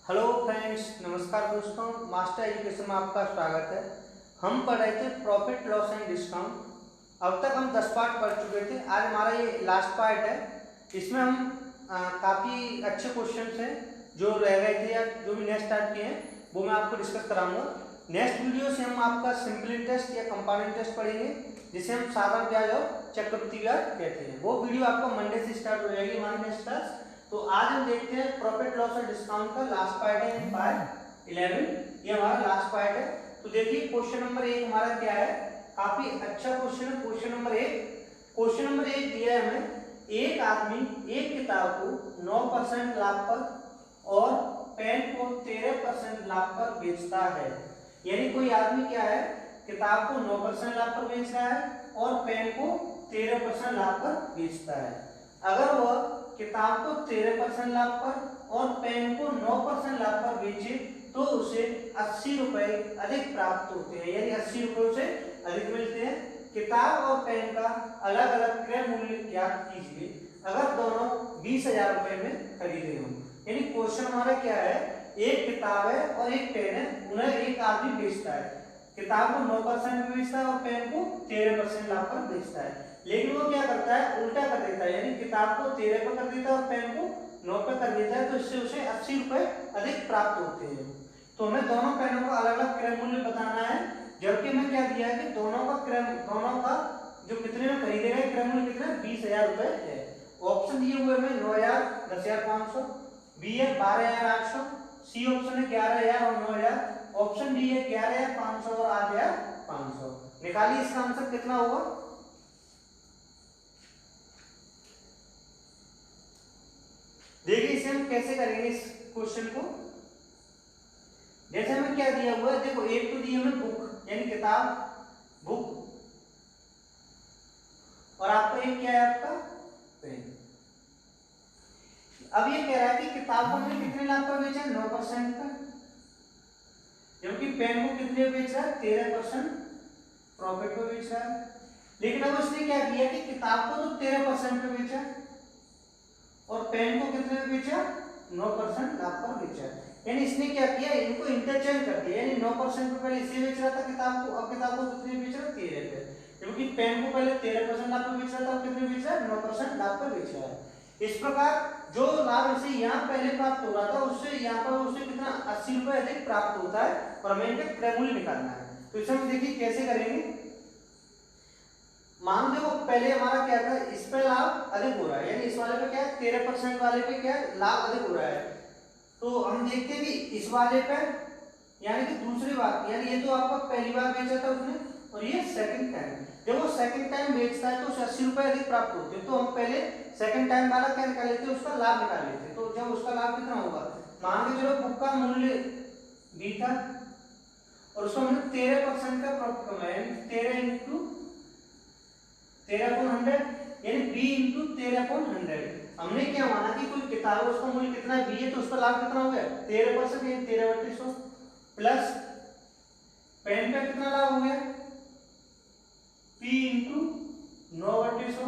Hello friends, नमस्कार दोस्तों। Master education में आपका स्वागत है। हम पढ़ रहे थे प्रॉफिट लॉस एंड डिस्काउंट। अब तक हम 10 पार्ट पढ़ चुके थे। आज हमारा ये लास्ट पार्ट है। इसमें हम काफ़ी अच्छे क्वेश्चंस हैं जो रह गए थे या जो भी नेक्स्ट स्टार्ट किए हैं वो मैं आपको डिस्कस कराऊंगा। नेक्स्ट वीडियो से हम आपका सिंपल इंटरेस्ट या कंपाउंड इंटरेस्ट पढ़ेंगे, जिसे हम साधारण ब्याज और चक्रवृद्धि ब्याज कहते हैं। वो वीडियो आपका मंडे से स्टार्ट हो जाएगी हमारी नेक्स्ट क्लास। तो आज हम देखते हैं प्रॉफिट लॉस और डिस्काउंट का लास्ट पार्ट है, पार्ट 11। ये हमारा लास्ट पार्ट है। तो देखिए क्वेश्चन नंबर 1 हमारा क्या है। काफी अच्छा क्वेश्चन है। क्वेश्चन नंबर 1 दिया है हमें। एक आदमी एक किताब को 9% लाभ पर और पेन को 13% लाभ पर बेचता है। यानी कोई आदमी क्या है, किताब को 9% लाभ पर बेच रहा है और पेन को 13% लाभ पर बेचता है। अगर वह किताब को 13% लाभ पर और पेन को 9% लाभ पर बेचे तो उसे 80 रुपए अधिक प्राप्त होते हैं। यानी 80 रुपए उसे अधिक मिलते हैं। किताब और पेन का अलग अलग क्रय मूल्य ज्ञात कीजिए अगर दोनों 20,000 रुपए में खरीदे हों। यानी क्वेश्चन हमारा क्या है, एक किताब है और एक पेन है, उन्हें एक आदमी बेचता है। किताब को 9% में बेचता है और पेन को 13% लाभ पर बेचता है। लेकिन वो क्या करता है, उल्टा कर देता है। यानी किताब को 13 पर कर देता है और पेन को 9 पर कर देता है। तो इससे उसे 80 रुपए अधिक प्राप्त होते हैं। तो हमें दोनों पेनों का अलग अलग क्रय मूल्य बताना है। जबकि हमें क्या दिया है कि दोनों का जो कितने में खरीदे गए क्रय मूल्य कितना 20,000 रुपए है। ऑप्शन दिए हुए में 9,000, 10,500, बी है 12,800, सी ऑप्शन है 11,000 और 9,000, ऑप्शन डी है 11,500 और 8,500। निकालिए इसका आंसर कितना होगा। देखिए इसे हम कैसे करेंगे इस क्वेश्चन को। जैसे हमें क्या दिया हुआ है, देखो एक तो दी हमें बुक यानी किताब, बुक, और आपका ये क्या है, आपका पेन। अब ये कह रहा है कि किताब को हमने कितने लाभ पर बेचा, 9% पर, जबकि पेन को कितने बेच रहा है, 13% प्रॉफिट पर बेच रहा है। लेकिन अब उसने क्या किया कि किताब को तो 13% पे बेचा और पेन को कितने में बेचा, 9% लाभ पर बेचा। यानी इसने क्या किया, इनको इंटरचेंज कर दिया। यानी 9% पे पहले इसे बेच रहा था किताब को, अब किताब को कितने बेच रहा है, 13 पे। क्योंकि पेन को पहले 13% लाभ पर बेच रहा था, अब कितने बेच रहा है, 9% लाभ पर बेच रहा है। इस प्रकार जो लाभ इसे यहाँ पहले प्राप्त हो रहा था उससे यहाँ पर उसे कितना 80 रुपए अधिक प्राप्त होता है और हमें इनका क्रय मूल्य निकालना है। तो इसे हम देखिए कैसे करेंगे। मान लो पहले हमारा क्या था, इस पे लाभ अधिक हो रहा है। यानी इस वाले पे क्या है, 13% वाले पे क्या है, लाभ अधिक हो रहा है। तो हम देखते हैं कि इस वाले पे यानी कि दूसरी बार, यानी ये तो आपका पहली बार बेचा था उसने और ये सेकंड टाइम। जब वो सेकंड टाइम बेचता है तो उसे 80 रुपए अधिक प्राप्त होते हैं। तो हम पहले सेकंड टाइम वाला क्या निकाल लेते हैं, उसका लाभ निकाल लेते हैं। तो जब उसका लाभ कितना होगा, मान के चलो बुक का मूल्य 20 था और उसको हमने 13% का प्रॉफिट कमाया। यानी 13 इंटू 13/100 यानी b इंटू 13/100। हमने क्या माना कि कोई किताब है उसका मूल्य कितना है, b है, तो उसका लाभ कितना हो गया 13%, यानी 13/100 प्लस पेन का कितना लाभ हो गया p इंटू 9/100।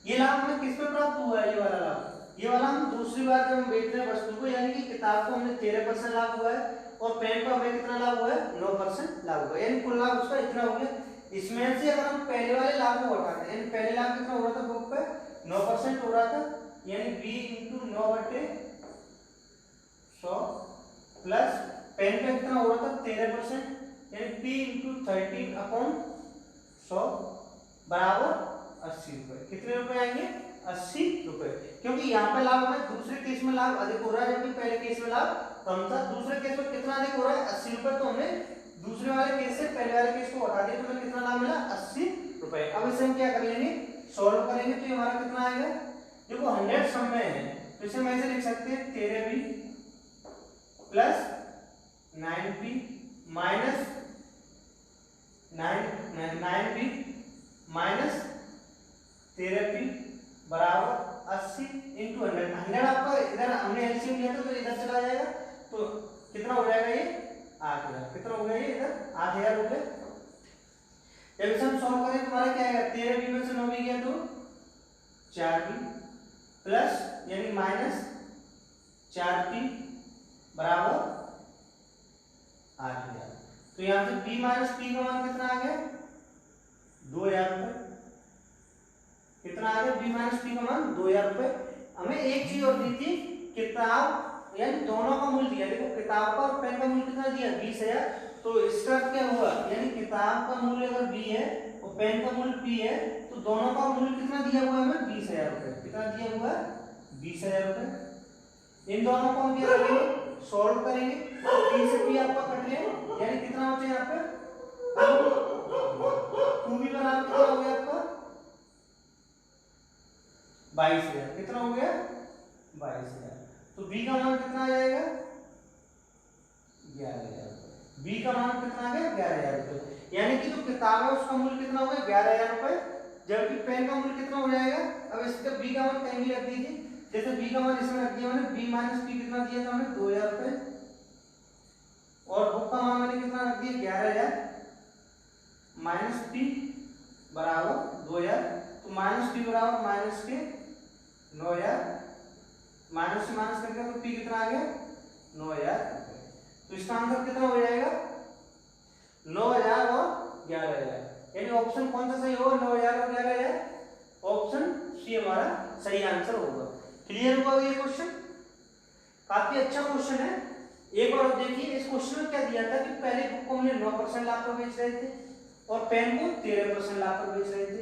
ये लाभ हमें किस पे प्राप्त हुआ है, ये वाला लाभ, ये वाला हम दूसरी बार जब हम बेच रहे हैं वस्तु को, यानी कि किताब को हमने 13% लाभ हुआ है और पेन को हमें कितना लाभ हुआ है, 9% लाभ हुआ है। यानी कुल लाभ उसका इतना हो गया। इसमें से अगर हम पहले वाले लाभ को हटाते हैं, पहले लाभ कितना हो रहा था बुक पे 9% हो रहा था, यानी b इंटू 9/100 प्लस पेन पे कितना हो रहा था 13%, यानी p इंटू 13/100 बराबर 80 रुपए। कितने रुपए आएंगे, 80 रुपए। क्योंकि यहाँ पे लाभ हमें दूसरे केस में लाभ अधिक हो रहा है जबकि पहले केस में लाभ कम था। दूसरे केस में कितना अधिक हो रहा है, 80 रुपए। तो हमने दूसरे वाले केस से पहले वाले केस को हटा दिया तो हमें कितना लाभ मिला, 80 रुपए। अब इसे हम क्या कर लेंगे, सॉल्व करेंगे तो ये हमारा कितना आएगा, देखो 100 सम में है तो इसे हम ऐसे लिख सकते हैं 13b plus 9b minus 9b minus 13b बराबर 80 इंटू 100। आपका इधर हमने एलसीएम लिया था तो इधर चला जाएगा तो कितना हो जाएगा, ये 8,000। कितना हो गया, ये इधर 8,000 हो गया। जब इसे हम सॉल्व करें तुम्हारा क्या आएगा, 13b में से 9b गया तो 4b प्लस यानी माइनस 4P बराबर 8,000। तो यहाँ से B माइनस P का मान कितना आ गया? 2,000 रुपये। कितना आ गया? B माइनस P का मान 2,000 रुपये। हमें एक चीज और दी थी, किताब यानी दोनों का मूल्य दिया। देखो किताब का और पेन का मूल्य कितना दिया? 20,000। तो इसका क्या हुआ, यानी किताब का मूल्य अगर B है और पेन का मूल्य P है, तो दोनों का मूल्य कितना दिया हुआ है हमें? 20,000 रुपये। कितना दिया हुआ है? 20,000 रुपये। इन दोनों को हम क्या करेंगे? सॉल्व करेंगे। तो P से P आपका कट गया, यानी कितना बचे यहाँ पे? 2B बराबर कितना हो गया आपका? 22,000। कितना हो गया? 22,000। तो B का मान कितना आ जाएगा? 11,000 रुपये। B का मान कितना आ गया? 11,000 रुपये। यानी कि जो किताब है उसका मूल्य कितना हो गया? 11,000 रुपये। जबकि पेन का मूल्य कितना हो जाएगा? अब इसका B का मान कहीं भी रख दीजिए। जैसे B का मान इसमें रख दिया मैंने, B माइनस P कितना दिया था हमने? 2,000 रुपये। और बुक का मान मैंने कितना रख दिया? 11,000 माइनस P बराबर 2,000। तो माइनस P बराबर माइनस के 9,000। माइनस से माइनस करके तो P कितना आ गया? 9,000 रुपये। तो इसका आंसर कितना हो जाएगा? 9,000 और 11,000। यानी ऑप्शन कौन सा सही होगा? 9,000 और 11,000। ऑप्शन सी हमारा सही आंसर होगा। क्लियर हुआ ये क्वेश्चन? काफी अच्छा क्वेश्चन है। एक बार देखिए, इस क्वेश्चन में क्या दिया था कि पहले बुक को हमने 9% लाभ पर बेच रहे थे और पेन को 13% लाभ पर बेच रहे थे।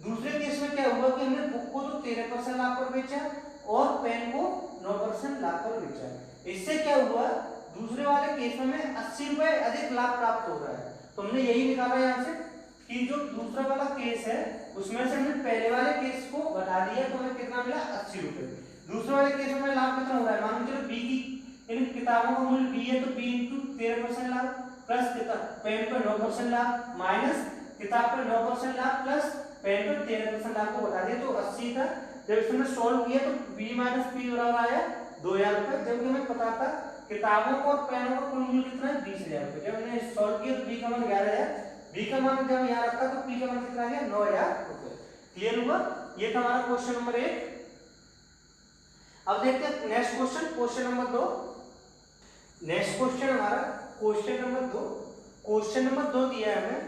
दूसरे केस में क्या हुआ कि हमने बुक को तो 13% लाभ पर बेचा और पेन को 9% लाभ पर बेचा। इससे क्या हुआ, दूसरे वाले केस में 80 रुपए अधिक लाभ प्राप्त हो रहा है। तो हमने यही निकाला यहाँ से कि जो दूसरा वाला केस है उसमें से हमने पहले वाले केस को घटा दिया, तो हमें कितना मिला? 80 रुपए। दूसरे वाले केस में लाभ कितना हो रहा है? मान लो बी की इन किताबों का मूल्य B है, तो B इंटू 13% लाभ प्लस पेन पर 9% लाभ माइनस किताब पर 9% लाभ प्लस पेन पर 13% लाभ को घटा दिया तो 80 था। जब इसमें सॉल्व किया तो B माइनस P बराबर आया 2,000 रुपये। जबकि हमें पता था किताबों को और पेनों का कुल मूल्य कितना है? 20,000 रुपये। जब हमने सॉल्व किया तो B का मान 11,000, B का मान जब यहाँ रखा तो P का मान कितना गया? 9,000 रुपये। क्लियर हुआ? ये था हमारा क्वेश्चन नंबर 1। अब देखते हैं next question, question number 2। Next question हमारा क्वेश्चन नंबर 2। क्वेश्चन नंबर 2 दिया है हमें,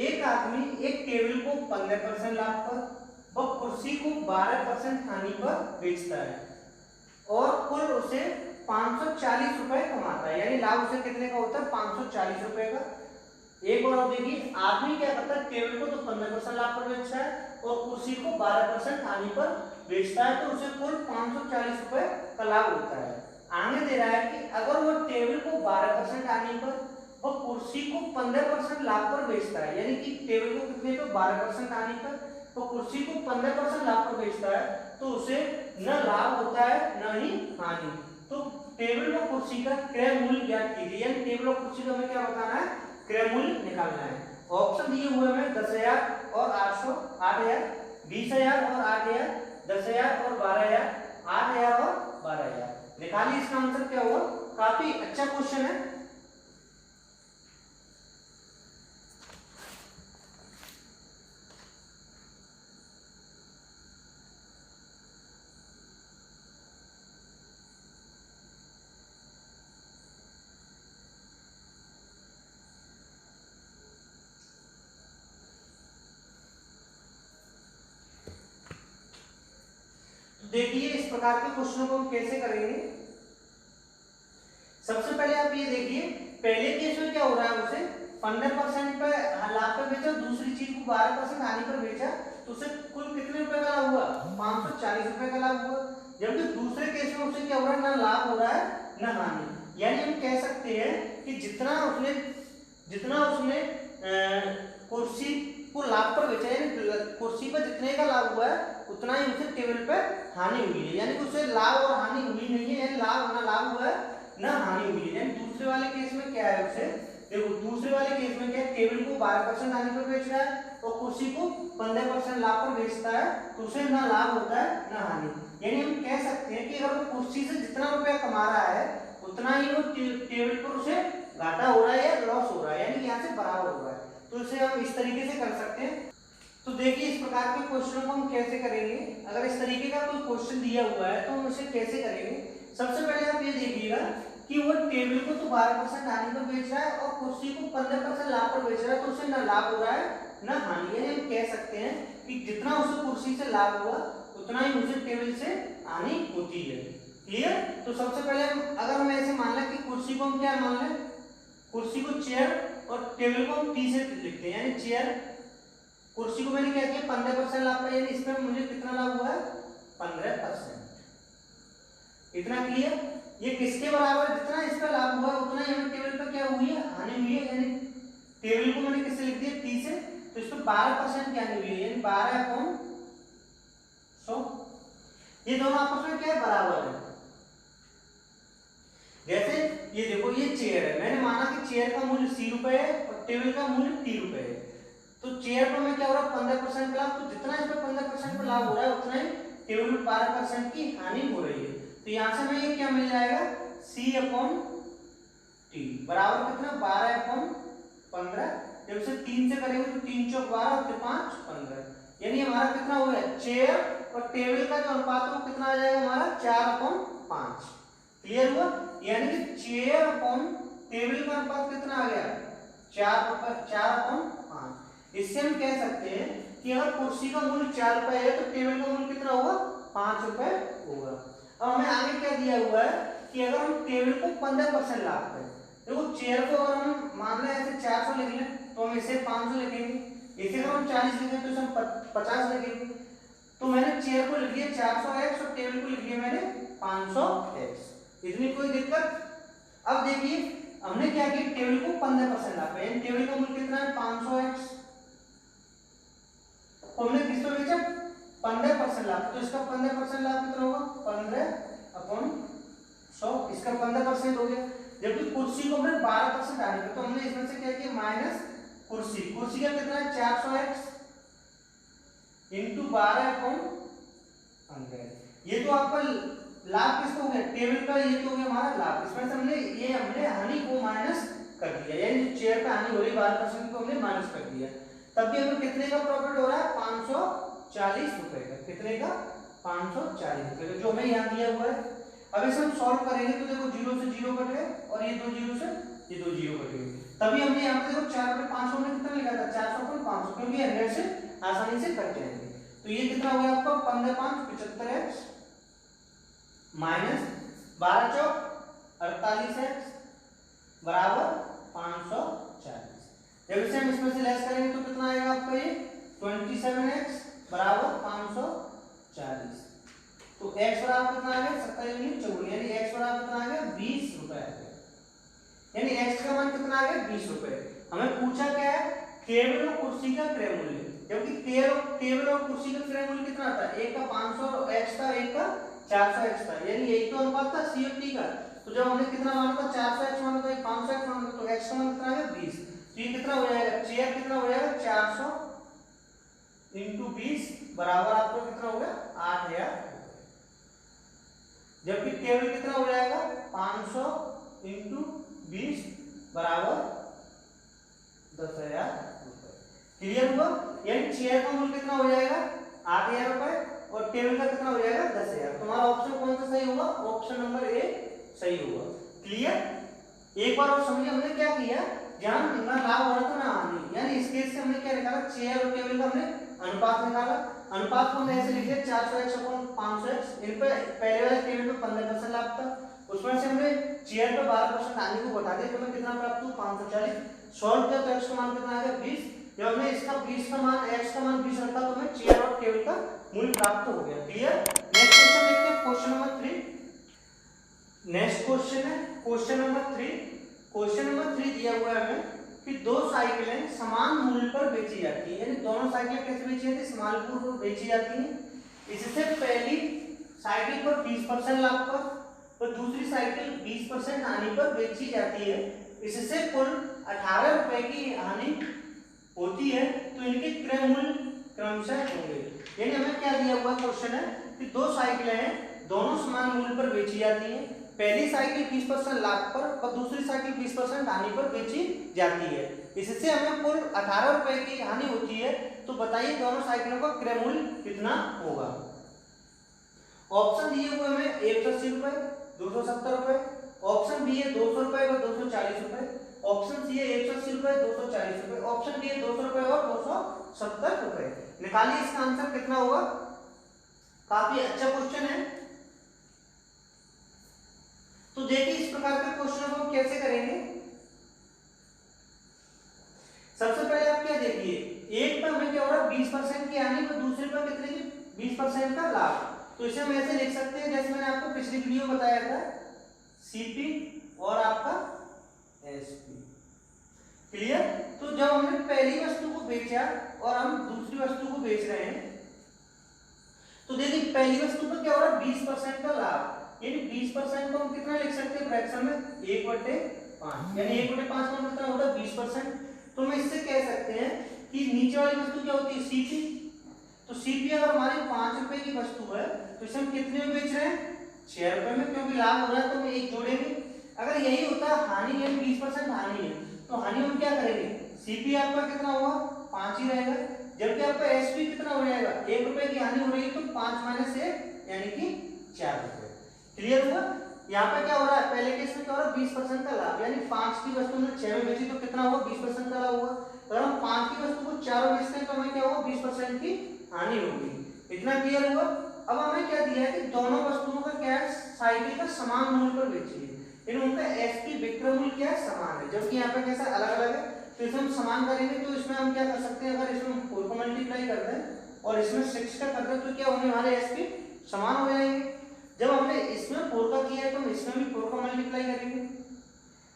एक आदमी एक टेबल को 15% लाभ पर व कुर्सी को 12% हानि पर बेचता है और कुल उसे 540 रुपए कमाता है। यानी लाभ उसे कितने का होता है? 540 रुपए का। एक बार देखिए, आदमी क्या करता है? टेबल को तो 15% लाभ पर बेचता है और कुर्सी को 12% हानि पर बेचता है, तो उसे कुल 540 रुपए का लाभ होता है। आगे दे रहा है कि अगर वो टेबल को 12% हानि पर और कुर्सी को 15% लाभ पर बेचता है, यानी कि टेबल को कितने पे? 12% हानि पर, तो कुर्सी को 15% लाभ पर बेचता है, तो उसे न लाभ होता है न ही हानि। तो टेबल और कुर्सी का क्रय मूल्य ज्ञात कीजिए। यानी टेबल और कुर्सी का हमें क्या बताना है? क्रय मूल्य निकालना है। ऑप्शन दिए हुए हमें 10,000 और 8,000, 20,000 और 8,000, 10,000 और 12,000, 8,000 और 12,000। निकालिए इसका आंसर क्या होगा। काफी अच्छा क्वेश्चन है। देखिए इस प्रकार के क्वेश्चनों को हम कैसे करेंगे। सबसे पहले आप ये देखिए, पहले केस में क्या हो रहा है? उसे 15% पे लाभ पर बेचा, दूसरी चीज को 12% हानि पर बेचा, तो उसे कुल कितने रुपए का लाभ हुआ? 540 रुपए का लाभ हुआ। जबकि दूसरे केस में उसे क्या हो रहा है? ना लाभ हो रहा है न हानि। यानी हम कह सकते हैं कि जितना उसने कुर्सी को लाभ पर बेचा, यानी कुर्सी पर जितने का लाभ हुआ है उतना ही उसे टेबल पे हानि हुई है। यानी कि उसे लाभ और हानि हुई नहीं है, यानी लाभ हुआ है न हानि हुई है। यानी दूसरे वाले केस में क्या है? उसे देखो, दूसरे वाले केस में क्या है? टेबल को 12% हानि पर बेच रहा है और कुर्सी को 15% लाभ पर बेचता है, तो उसे ना लाभ होता है न हानि। यानी हम कह सकते हैं कि अगर वो कुर्सी से जितना रुपया कमा रहा है उतना ही वो टेबल पर उसे घाटा हो रहा है या लॉस हो रहा है, यानी यहाँ से बराबर हो रहा है। तो इसे हम इस तरीके से कर सकते हैं। तो देखिए इस प्रकार के क्वेश्चनों को हम कैसे करेंगे। अगर इस तरीके का कोई क्वेश्चन दिया हुआ है तो हम इसे कैसे करेंगे। सबसे पहले आप ये देखिएगा कि वो टेबल को तो 12% हानि पर बेच रहा है और कुर्सी को 15% लाभ पर बेच रहा है, तो उसे ना लाभ हो रहा है ना हानि। यानी हम कह सकते हैं कि जितना उसे कुर्सी से लाभ हुआ उतना ही उसे टेबल से हानि होती है। क्लियर? तो सबसे पहले अगर हम ऐसे मान लें कि कुर्सी को हम क्या मान लें, कुर्सी को चेयर और टेबल को हम टी से लिखते हैं, यानी चेयर, कुर्सी को मैंने क्या किया 15% लाभ पाया, यानी इसमें मुझे कितना लाभ हुआ है 15%। इतना क्लियर? ये किसके बराबर, जितना इसका लाभ हुआ उतना ही हमें टेबल पर क्या हुई है हानि हुई है, यानी टेबल को मैंने किससे लिख दिया टी से, तो इसमें 12% की हानि हुई है, यानी 12/100। ये दोनों आपस में क्या है बराबर है। जैसे ये देखो ये चेयर है, मैंने माना कि चेयर का मूल्य सी रुपए है और टेबल का मूल्य टी रुपए है, तो चेयर पर में क्या हो रहा है 15% लाभ, तो जितना इसमें 15% पर लाभ हो रहा है उतना ही टेबल में 12% की हानि हो रही है। तो यहाँ से हमें ये क्या मिल जाएगा C/T बराबर कितना 12/15। जब इसे 3 से करेंगे तो 3 चौक 12 और 5 15, यानी हमारा कितना हो गया चेयर और टेबल का जो अनुपात है वो कितना आ जाएगा हमारा 4/5। क्लियर हुआ? यानी कि चेयर अपॉन टेबल का अनुपात कितना आ गया 4/5। इससे हम कह सकते हैं कि अगर कुर्सी का मूल्य 4 रुपए है तो टेबल का मूल्य कितना होगा 5 रुपए होगा। अब हमें आगे क्या दिया हुआ है कि अगर हम टेबल को 15% लाभ करें, देखो चेयर को अगर हम मान लें ऐसे 400 लिख लें तो हम इसे 500 लिखेंगे, इसे अगर हम 40 लिखें तो इसे हम 50 लिखेंगे। तो मैंने चेयर को लिख दिया 400x और टेबल को लिख दिया मैंने 500x। इतनी कोई दिक्कत? अब देखिए हमने क्या किया टेबल को 15% लाभ है, टेबल का मूल्य कितना है 500x, तो हमने किस पर बेचा 15% लाभ, तो इसका 15% लाभ कितना होगा 15/100, इसका 15% हो गया। जबकि कुर्सी को हमने 12% डाले तो हमने इसमें से क्या किया माइनस कुर्सी, कुर्सी का कितना है 400x इंटू 12/100। ये तो आपका लाभ किसका हो गया टेबल का, ये तो हो गया हमारा लाभ। इसमें से हमने हानि को माइनस कर दिया, यानी जो चेयर पे हानि हो रही 12% को हमने माइनस कर दिया। तब भी हमें कितने का प्रॉफिट हो रहा है 540 रुपए का, कितने का 540 रुपए का, जो हमें यहाँ दिया हुआ है। अब इसे हम सॉल्व करेंगे तो देखो 0 से 0 कट गए और ये 2 0 से ये 2 0 कट गए, तभी हमने यहाँ पे देखो 4/500 में कितना लिखा था 400/500, क्योंकि 100 से आसानी से कट जाएंगे। तो ये कितना हो गया आपका 15×5 = 75x माइनस 12×4 = 48x बराबर 540। जब इसे हम इसमें से लेस करेंगे तो कितना आएगा आपका ये 27x बराबर 540। तो x बराबर कितना आ गया 27×4, यानी x बराबर कितना आ गया 20 रुपए आ गया, यानी x का मान कितना आ गया 20 रुपए। हमें पूछा क्या है टेबल और कुर्सी का क्रय मूल्य, जबकि टेबल और कुर्सी का क्रय मूल्य कितना था, एक का 500x था, एक का 400x था, यानी यही तो अनुपात था C और T का। तो जब हमने कितना माना था 400x माना था 500x माना था, तो x का मान कितना आ गया 20। तो ये कितना हो जाएगा चेयर कितना हो जाएगा 400 × 20 बराबर आपको कितना हो गया 8000, जबकि टेबल कितना हो जाएगा 500 × 20 बराबर 10,000 रुपए। क्लियर हुआ? यानी चेयर का मूल्य कितना हो जाएगा 8000 रुपए और टेबल का कितना हो जाएगा 10,000। तुम्हारा ऑप्शन कौन सा सही होगा, ऑप्शन नंबर ए सही होगा। क्लियर? एक बार और समझिए हमने क्या किया, जहां ना लाभ हो रहा था ना हानि, यानी इस केस से हमने क्या निकाला चेयर और टेबल का हमने अनुपात निकाला। अनुपात को हमने ऐसे लिख दिया 400x/500x। इन पे पहले वाले टेबल में 15% लाभ था, उसमें से हमने चेयर पे 12% हानि को घटा दिया, तो हमें कितना प्राप्त हुआ 540। सॉल्व किया तो x का मान कितना आ गया 20। जब हमने इसका 20 का मान x का मान 20 रखा तो हमें चेयर और टेबल का मूल्य प्राप्त हो गया। क्लियर? नेक्स्ट क्वेश्चन देखते हैं, क्वेश्चन नंबर 3। नेक्स्ट क्वेश्चन है क्वेश्चन नंबर 3। क्वेश्चन नंबर 3 दिया हुआ है हमें कि दो साइकिलें समान मूल्य पर बेची जाती हैं, यानी दोनों साइकिलें कैसे बेची जाती है समान मूल्य पर बेची जाती हैं। इससे पहली साइकिल पर 20% लाभ पर और दूसरी साइकिल 20% हानि पर बेची जाती है, इससे कुल 18 रुपए की हानि होती है, तो इनके क्रय मूल्य क्रमशः होंगे। यानी हमें क्या दिया हुआ क्वेश्चन है कि दो साइकिलें हैं, दोनों समान मूल्य पर बेची जाती हैं, पहली साइकिल 20% लाभ पर और दूसरी साइकिल 20% हानि पर बेची जाती है, इससे हमें कुल 18 रुपए की हानि होती है। तो बताइए दोनों साइकिलों का क्रय मूल्य कितना होगा। ऑप्शन दिए हुए हमें 180 रुपए, 270 रुपए। ऑप्शन बी है 200 रुपए और 240 रुपए। ऑप्शन सी है 180 रुपए 240 रुपए। ऑप्शन डी है 200 रुपए और 270 रुपए। निकालिए इसका आंसर कितना होगा। काफी अच्छा क्वेश्चन है। तो देखिए इस प्रकार के क्वेश्चन को कैसे करेंगे। सबसे पहले आप क्या देखिए, एक पर हमें क्या हो रहा है 20% की हानि और दूसरे पर कितने की 20% का लाभ। तो इसे हम ऐसे लिख सकते हैं जैसे मैंने आपको पिछली वीडियो बताया था, सीपी और आपका एसपी। क्लियर। तो जब हमने पहली वस्तु को बेचा और हम दूसरी वस्तु को बेच रहे हैं, तो देखिए पहली वस्तु पर क्या हो रहा है 20% का लाभ, यानी 20% को हम कितना लिख सकते हैं फ्रैक्शन में 1/5, यानी 1/5 का कितना होता है 20%। तो हम इससे कह सकते हैं कि नीचे वाली वस्तु क्या होती है सीपी। तो सीपी अगर हमारी 5 रुपए की वस्तु है तो इसे हम कितने में बेच रहे हैं 6 रुपए में, क्योंकि लाभ हो रहा है तो हम एक जोड़ेंगे। अगर यही होता है हानि, यानी 20% हानि है, तो हानि हम क्या करेंगे, सीपी आपका कितना होगा 5 ही रहेगा, जबकि आपका एसपी कितना हो जाएगा 1 रुपए की हानि हो रही है तो 5 माइनस 1 यानी कि 4 रुपए। क्लियर हुआ। यहाँ पे क्या हो रहा है, पहले केस में क्या हो रहा है 20% का लाभ, यानी 5 की वस्तु हमने 6 में बेची तो कितना होगा 20% का लाभ होगा। अगर हम 5 की वस्तु को 4 में बेचते हैं तो हमें क्या होगा 20% की हानि होगी। इतना क्लियर हुआ। अब हमें क्या दिया है कि दोनों वस्तुओं का क्या है साइकिल का समान मूल्य पर बेचिए, इन उनका एसपी विक्रय मूल्य क्या है समान है, जबकि यहाँ पे कैसा अलग अलग है। तो इसे हम समान करेंगे तो इसमें हम क्या कर सकते हैं, अगर इसमें हम 4 को मल्टीप्लाई करते हैं और इसमें 6 का करते हैं तो क्या होंगे हमारे एसपी समान हो जाएंगे। जब हमने इसमें 4 का किया है तो हम इसमें भी 4 का मल्टीप्लाई करेंगे,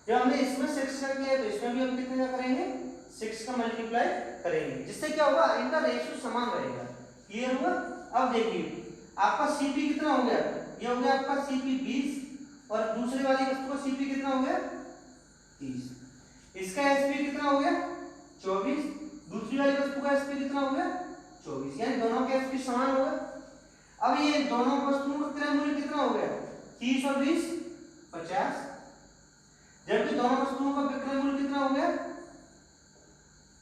जब हमने इसमें 6 का किया है तो इसमें भी हम कितने का करेंगे 6 का मल्टीप्लाई करेंगे, जिससे क्या होगा इनका रेशियो समान रहेगा। क्लियर हुआ। अब देखिए आपका सीपी कितना हो गया, ये हो गया आपका सीपी 20 और दूसरी वाली वस्तु का सीपी कितना हो गया 30। इसका एसपी कितना हो गया 24, दूसरी वाली वस्तु का एसपी कितना हो गया 24, यानी दोनों के एसपी समान हो गए। अब ये दोनों वस्तुओं का क्रय मूल्य कितना हो गया 30 और 20 50, जबकि दोनों वस्तुओं का विक्रय मूल्य कितना हो गया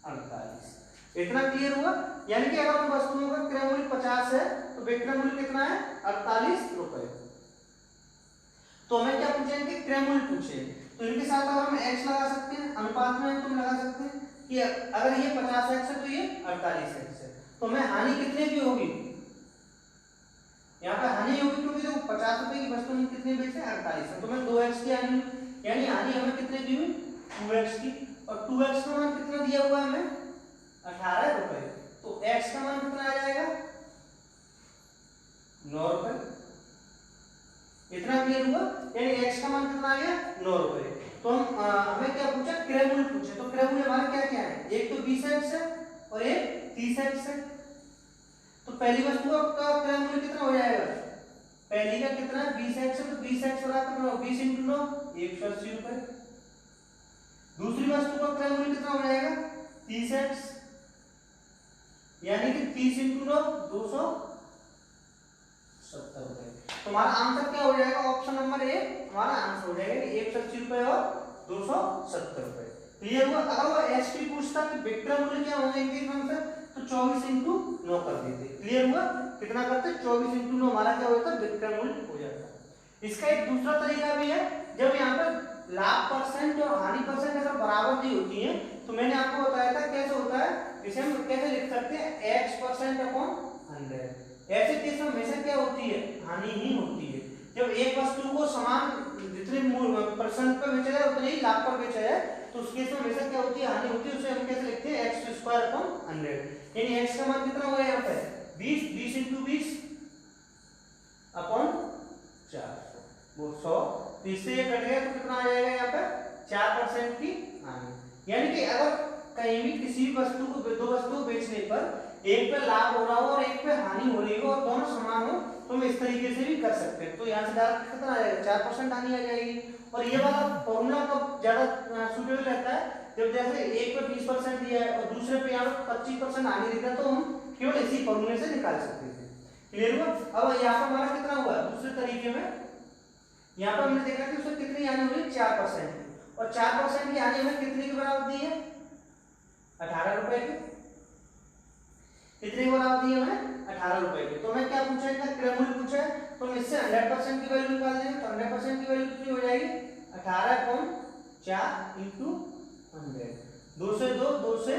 48। इतना क्लियर हुआ। यानी कि अगर उन वस्तुओं का क्रय मूल्य 50 है तो विक्रय मूल्य कितना है 48 रुपए। तो हमें क्या पूछेंगे क्रय मूल्य पूछे, तो इनके साथ अगर हम x लगा सकते हैं, अनुपात में तुम लगा सकते हैं कि अगर ये 50x है तो ये 48x है, तो हमें हानि कितने की होगी, यहाँ पे हानि होगी क्योंकि जो 50 रुपए की वस्तु हम कितने बेचे 48 है, तो हमें 2x की हानि, यानी हानि हमें कितने की हुई 2x की, और 2x का मान कितना दिया हुआ है हमें 18 रुपए, तो x का मान कितना आ जाएगा 9 रुपए। इतना क्लियर हुआ। यानी x का मान कितना आ गया 9 रुपए। तो हम हमें क्या पूछा क्रय मूल्य पूछे, तो क्रय मूल्य हमारा क्या क्या है, एक तो 20x है और एक 30x है। तो पहली वस्तु का क्रय मूल्य कितना हो जाएगा, पहली का कितना है 20x है तो 20x वाला कितना हो 20 × 9 180 रुपए। दूसरी वस्तु का क्रय मूल्य कितना हो जाएगा 30x, यानी कि 30 × 9 270 रुपए। तो हमारा आंसर क्या हो जाएगा, ऑप्शन नंबर ए हमारा आंसर हो जाएगा 180 रुपए और 270 रुपए। क्लियर हुआ। अगर वो एसपी पूछता कि विक्रय मूल्य क्या होंगे इनके क्रम से, तो 24 × 9 कर देते। क्लियर हुआ। कितना करते 24 × 9 हमारा क्या होता है विक्रय मूल्य हो जाता। इसका एक दूसरा तरीका भी है, जब यहाँ पर लाभ परसेंट और हानि परसेंट अगर बराबर दी होती है तो मैंने आपको बताया था कैसे होता है, इसे हम कैसे लिख सकते हैं x%/100। ऐसे केस में हमेशा क्या होती है हानि ही होती है। जब एक वस्तु को समान जितने परसेंट पे बेचा जाए उतने ही लाभ पर बेचा जाए तो उस केस में हमेशा क्या होती है हानि होती है। उसे हम कैसे लिखते हैं x²/100, यानी x का मान कितना हुआ यहाँ पे 20, 20 × 20/4 वो 100, तो इससे ये कट गया तो कितना आ जाएगा यहाँ पे 4% की हानि। यानी कि अगर कहीं भी किसी भी वस्तु को दो वस्तु बेचने पर एक पे लाभ हो रहा हो और एक पे हानि हो रही हो और दोनों समान हो तो हम इस तरीके से भी कर सकते हैं। तो यहाँ से डायरेक्ट कितना आ जाएगा 4% हानि आ जाएगी। और ये वाला फॉर्मूला कब ज्यादा सुटेबल रहता है, जब जैसे एक पे 20% दिया है और दूसरे पे यहाँ 25% हानि दिखा तो हम केवल इसी फॉर्मूले से निकाल सकते थे। क्लियर हुआ। अब यहाँ पे हमारा कितना हुआ दूसरे तरीके में, यहाँ पे हमने देखा कि उसमें कितनी हानि हुई 4%, और 4% की हानि हमें कितने की बराबर दी है 18 रुपए की। कितने की बराबर दी है हमें 18 रुपए की। तो हमें क्या पूछा है क्रय मूल्य पूछा है, तो हम इससे 100% की वैल्यू निकाल देंगे। तो 100% 18/4 इंटू 100, 2 से 2, 2 से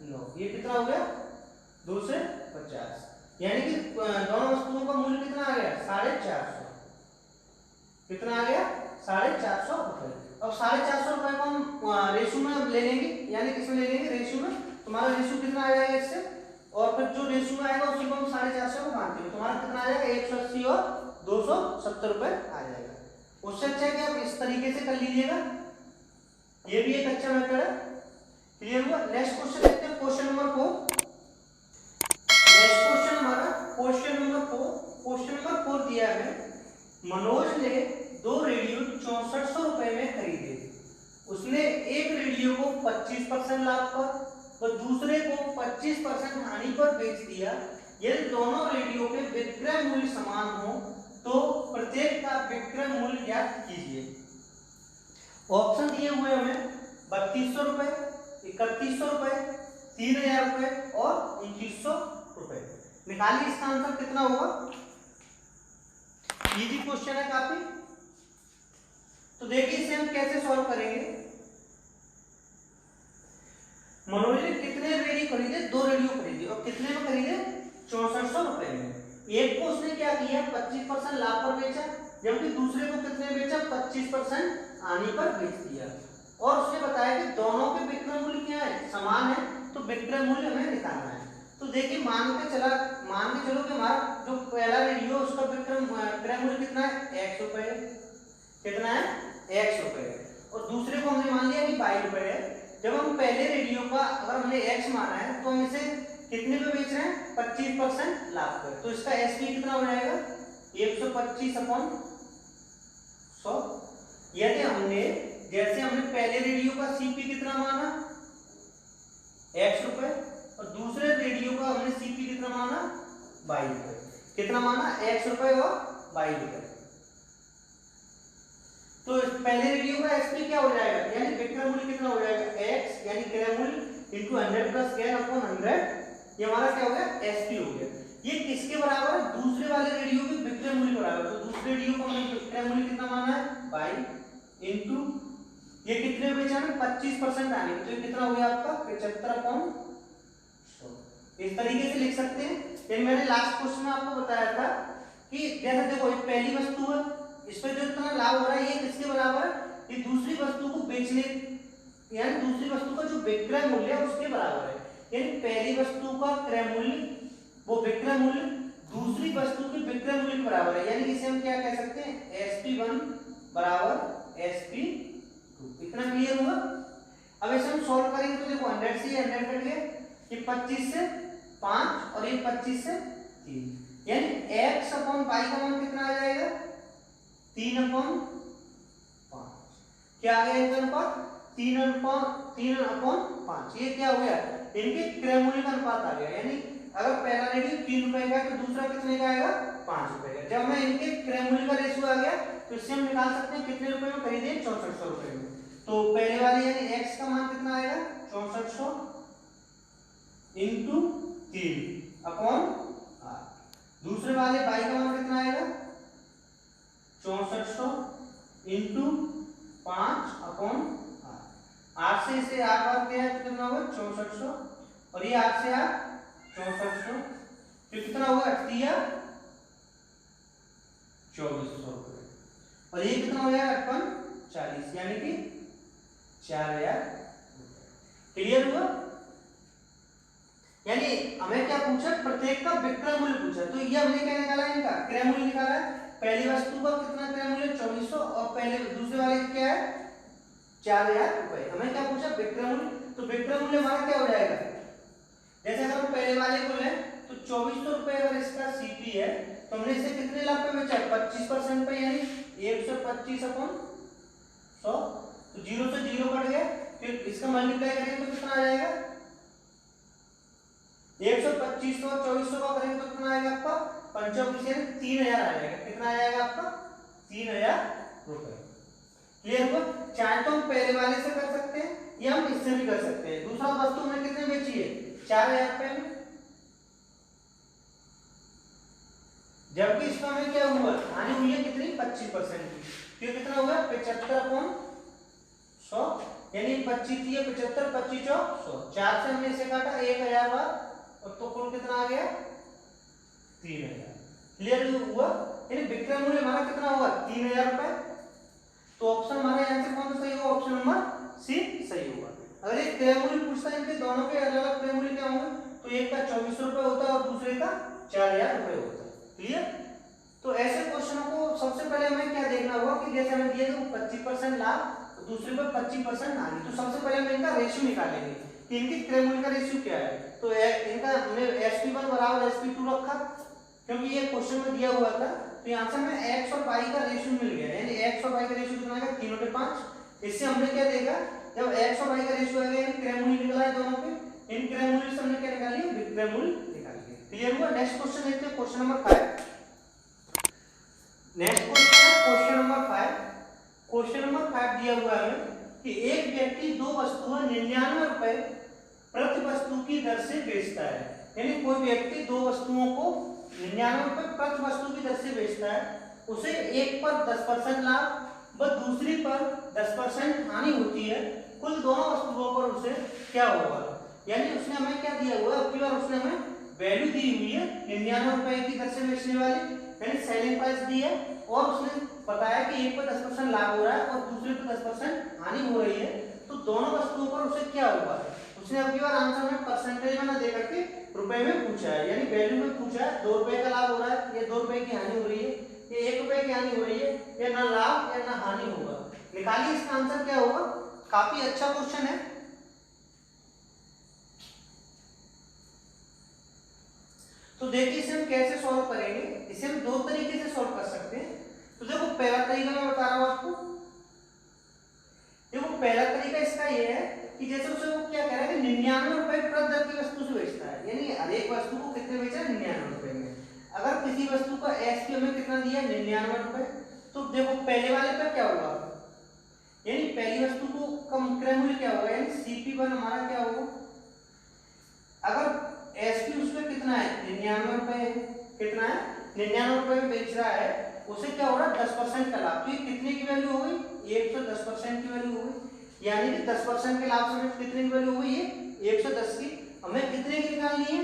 9, ये कितना हो गया 2 से 50, यानी कि दोनों वस्तुओं का मूल्य कितना आ गया 450, कितना आ गया 450 रुपए। अब 450 रुपए को हम रेशियो में ले लेंगे, यानी किसमें ले लेंगे रेशियो में, तुम्हारा रेशियो कितना आ जाएगा इससे, और फिर जो रेशियो में आएगा उसी को हम 450 को बांटते हैं, तुम्हारा कितना आ जाएगा 180 और 270 रुपए आ जाएगा। उससे अच्छा है कि आप इस तरीके से कर लीजिएगा, ये भी एक अच्छा मेथड है। क्लियर हुआ? नेक्स्ट क्वेश्चन देखते हैं, क्वेश्चन नंबर 4। नेक्स्ट क्वेश्चन हमारा क्वेश्चन नंबर 4। क्वेश्चन नंबर 4 दिया है, मनोज ने 2 रेडियो 6400 रुपए में खरीदे। उसने एक रेडियो को 25% लाभ पर तो दूसरे को 25% हानि पर बेच दिया। यदि दोनों रेडियो के विक्रय मूल्य समान हो तो प्रत्येक का विक्रय मूल्य ज्ञात कीजिए। ऑप्शन दिए हुए हमें 3200 रुपए, 3100 रुपए, 3000 रुपए और 2900 रुपए। निकालिए इसका आंसर कितना होगा। इजी क्वेश्चन है काफी, तो देखिए इसे हम कैसे सॉल्व करेंगे। मनोज ने कितने रेडियो खरीदे, 2 रेडियो खरीदे, और कितने में खरीदे 6400 रुपए में। एक को उसने क्या किया 25% लाभ पर बेचा, जबकि दूसरे को कितने बेचा 25% हानि पर बेच दिया, और उसने बताया कि दोनों के विक्रय मूल्य क्या है समान है, तो विक्रय मूल्य हमें निकालना है। तो देखिए मान के चलो कि हमारा जो पहला रेडियो उसका विक्रय मूल्य कितना है x रुपए, कितना है x रुपए, और दूसरे को हमने मान लिया कि y रुपए है। जब हम पहले रेडियो का अगर हमने x माना है तो हम इसे कितने पे बेच रहे हैं 25% लाभ पर, तो इसका एसपी कितना हो जाएगा 125/100। यदि हमने जैसे हमने पहले रेडियो का सीपी कितना माना x रुपए, और दूसरे रेडियो का हमने सीपी कितना माना y रुपए, कितना माना x रुपए और y रुपए। तो पहले रेडियो का एसपी क्या हो जाएगा, यानी विक्रय मूल्य कितना हो जाएगा x, यानी क्रय मूल्य इंटू 100 प्लस गेन अपॉन 100, ये हमारा क्या हो गया एसपी हो गया। ये किसके बराबर है, दूसरे वाले रेडियो के विक्रय मूल्य बराबर। तो दूसरे रेडियो को हमने विक्रय मूल्य कितना माना है y इंटू ये कितने बेचा है 25% आने, तो ये कितना हो गया आपका 75/100। इस तरीके से लिख सकते हैं। लेकिन मैंने लास्ट क्वेश्चन में आपको बताया था कि जैसे देखो ये पहली वस्तु है, इस पे जो इतना लाभ हो रहा है ये किसके बराबर है, ये दूसरी वस्तु को बेचने, यानी दूसरी वस्तु का जो विक्रय मूल्य है उसके बराबर है। यानी पहली वस्तु का क्रय मूल्य वो विक्रय मूल्य दूसरी वस्तु के विक्रय मूल्य के बराबर है, यानी इसे हम क्या कह सकते हैं SP1 बराबर SP2। इतना क्लियर हुआ। अब इसे हम सॉल्व करेंगे तो देखो 100 से 100 कट गया, ये 25 से 5 और ये 25 से 3, यानी x अपॉन y का मान कितना आ जाएगा 3/5। क्या आ गया इनका अनुपात 3/5। ये क्या हो गया इनके क्रय मूल्य का अनुपात आ गया, यानी अगर पहला रेडियो 3 रुपए का है तो दूसरा कितने का आएगा 5 रुपए का। जब हमें इनके क्रय मूल्य का रेशियो आ गया तो इससे हम निकाल सकते हैं कितने रुपए में खरीदे 6400 रुपए में। तो पहले वाले यानी x का मान कितना आएगा 6400 इंटू 3/8। दूसरे वाले y का मान कितना आएगा 6400 इंटू 5/8। 8 से इसे 8 बार किया है तो कितना होगा 6400, और ये 8 से 8 6400, फिर कितना होगा 8 2400 रुपए, और ये कितना हो जाएगा 40, यानी कि 4000 रुपए। क्लियर हुआ। यानी हमें क्या पूछा प्रत्येक का विक्रय मूल्य पूछा, तो ये हमने क्या निकाला इनका क्रय मूल्य निकाला है। पहली वस्तु का कितना क्रय मूल्य 2400 और पहले दूसरे वाले का क्या है 4000 रुपए। हमें क्या पूछा विक्रय मूल्य, तो विक्रय मूल्य हमारा क्या हो जाएगा, जैसे अगर हम पहले वाले को लें तो 2400 रुपए अगर इसका सीपी है तो हमने इसे कितने लाभ पे बेचा 25% पे, यानी 125/100। तो 0 से 0 कट गया, फिर इसका मल्टीप्लाई करेंगे तो कितना आ जाएगा 125 और 2400 का करेंगे तो कितना आएगा आपका 25 यानी 3000 आ जाएगा। कितना आ जाएगा आपका 3000 रुपए। क्लियर हुआ। चाहे तो हम पहले वाले से कर सकते हैं या हम इससे भी कर सकते हैं। दूसरा वस्तु हमने कितने बेची है 4000 रुपए में, जबकि इसमें हमें क्या हुआ हानि हुई है कितनी 25% की, तो कितना होगा 75/100। 100, यानी 25 थी 75, 25 चौक 100, 4 से हमने इसे काटा 1000 बार, और तो कुल कितना आ गया 3000। क्लियर हुआ? यानी विक्रय मूल्य हमारा कितना होगा 3000 रुपए। तो ऑप्शन हमारा आंसर कौन सा सही होगा? ऑप्शन नंबर सी सही होगा। अगर ये क्रय मूल्य पूछता है इनके दोनों के अलग अलग क्रय मूल्य क्या होंगे, तो एक का 2400 रुपए होता है और दूसरे का 4000 रुपए होता है। क्लियर? तो ऐसे क्वेश्चनों को सबसे पहले हमें क्या देखना होगा कि जैसे हमें दिया है 25% लाभ, दूसरे पर 25% हानि, तो सबसे पहले हम इनका रेशियो निकालेंगे कि इनके क्रय मूल्य का रेशियो क्या है। तो इनका हमने sp1 बराबर sp2 रखा, क्योंकि ये क्वेश्चन में दिया हुआ था। तो यहाँ से हमें x और y का रेशियो मिल गया, यानी x और y का रेशियो कितना आएगा 3/5। इससे हमने क्या देखा, जब x और y का रेशियो आ गया यानी क्रय मूल्य निकला है दोनों पे, इन क्रय मूल्य से हमने क्या निकाल लिया, विक्रय मूल्य निकाल लिया। क्लियर हुआ? नेक्स्ट क्वेश्चन देखते हैं, क्वेश्चन नंबर 5। नेक्स्ट क्वेश्चन है क्वेश्चन नंबर 5। क्वेश्चन नंबर 5 दिया हुआ है कि एक व्यक्ति दो वस्तुएं 99 रुपए प्रति वस्तु की दर से बेचता है। यानी कोई व्यक्ति दो वस्तुओं को 99 रुपए प्रति वस्तु की दर से बेचता है, उसे एक पर 10% लाभ व दूसरी पर 10% हानि होती है, कुल दोनों वस्तुओं पर उसे क्या होगा। यानी उसने हमें क्या दिया हुआ है, अब की बार उसने हमें वैल्यू दी हुई है 99 रुपए की दर से बेचने वाली, यानी सेलिंग प्राइस दी है, और उसने बताया कि एक पर 10% लाभ हो रहा है और दूसरे पर 10% हानि हो रही है, तो दोनों वस्तुओं पर उसे क्या होगा। उसने अब की बार आंसर में परसेंटेज में ना दे करके रुपए में पूछा है, यानी वैल्यू में पूछा है। 2 रुपए का लाभ हो रहा है, ये 2 रुपए की हानि हो रही है, ये 1 रुपए की हानि हो रही है, ये ना लाभ या ना हानि होगा। निकालिए इसका आंसर क्या होगा। काफी अच्छा क्वेश्चन है। तो देखिए इसे हम कैसे सॉल्व करेंगे। इसे हम दो तरीके से सॉल्व कर सकते हैं। तो देखो पहला तरीका मैं बता रहा हूं आपको। देखो पहला तरीका इसका ये है कि जैसे उसे वो क्या कह रहा है कि 99 रुपए प्रति दर की वस्तु से बेचता है, यानी हर एक वस्तु को कितने बेचा है 99 रुपए में। अगर किसी वस्तु का एसपी हमें कितना दिया है 99 रुपए, तो देखो पहले वाले पर क्या होगा, यानी पहली वस्तु को कम क्रय मूल्य क्या होगा, यानी CP1 हमारा क्या होगा। अगर एसपी उसमें कितना है 99 रुपए, कितना है 99 रुपए में बेच रहा है, उसे क्या हो रहा है 10% का लाभ। तो ये कितने की वैल्यू हो गई 110% की वैल्यू हो गई, यानी कि 10% के लाभ से कितने की वैल्यू हो गई ये 110 की। हमें कितने की निकालनी है